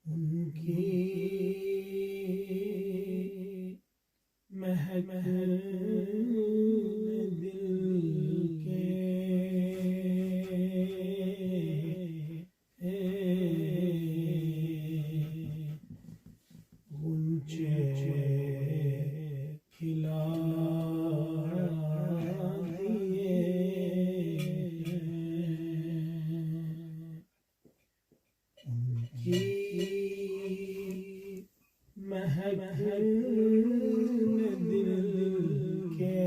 ان کی مہک دل کے غنچے کھلا دیے ان کی مہک دل کے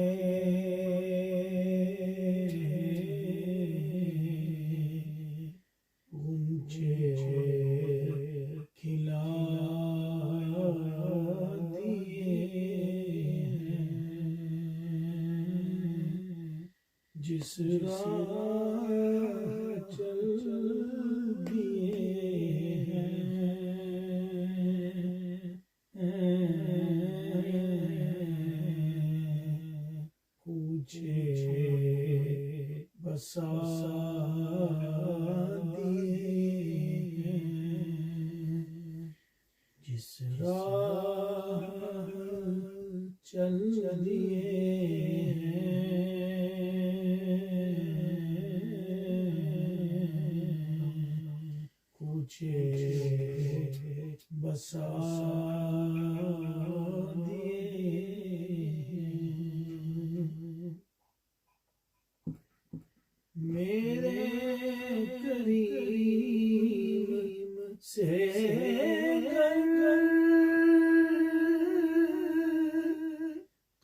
غنچے کھلا دیے جس راہ چل دیے کوچے بسا دیے جس راہ چل دیے کوچے بسا دیے میرے کریم سے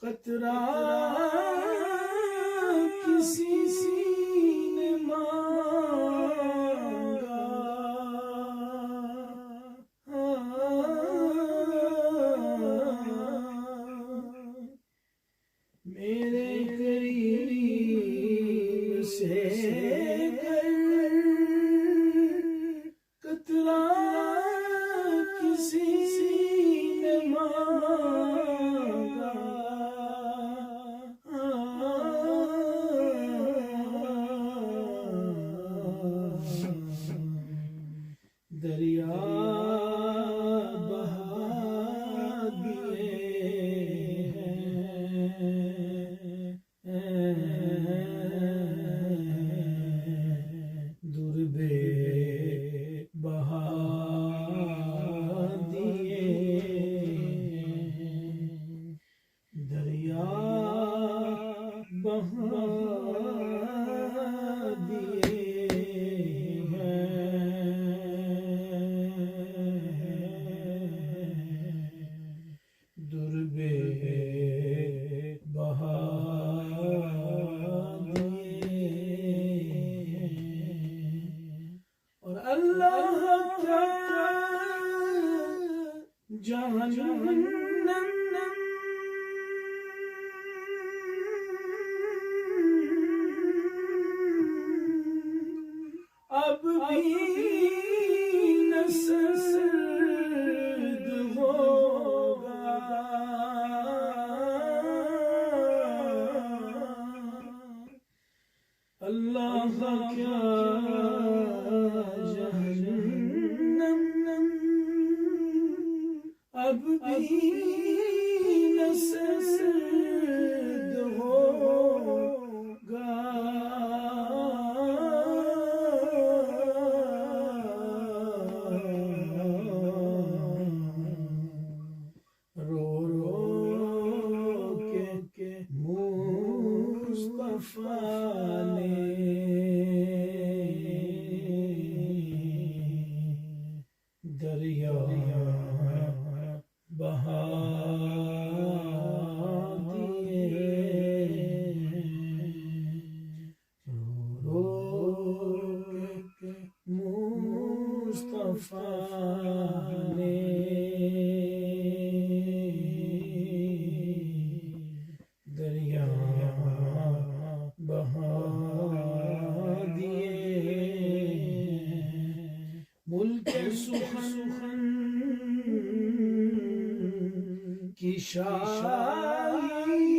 قطرہ کسی نے مانگا میرے کریم سے قطرہ کسی نے مانگا دریا بہا دیے دربے بہا دیے دریا بہا دیے دربے بہا دیے اور اللہ کا جہنم اب بھی نہ سرد ہوگا اللہ کا کیا جہنم اب بھی نہ سرد ہوگا رو رو کے مصطفیٰ نے دریا بہا دیے رو کے مصطفیٰ نے دریا بہا دیے ملک سخن کی شاعری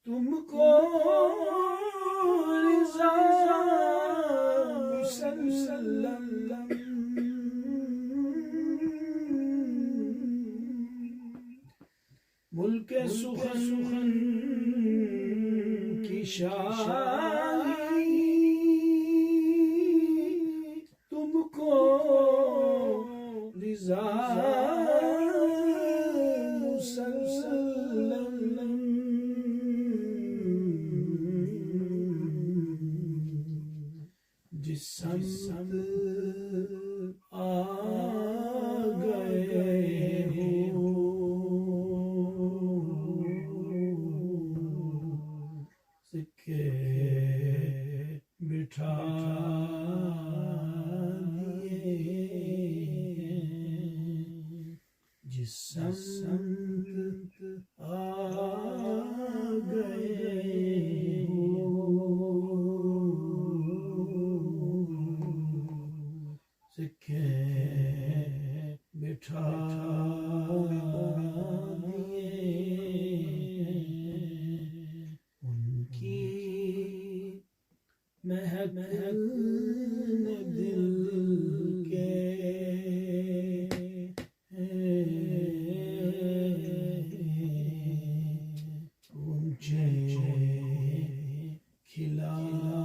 تم کو رضا شاہی تم کو رضا مسلم جس سمت آ گئے ہو سکے بٹھا دیے جس سمت آ گئے ہو سکے بٹھا ان کی مہک نے دل کے اونچے کھلا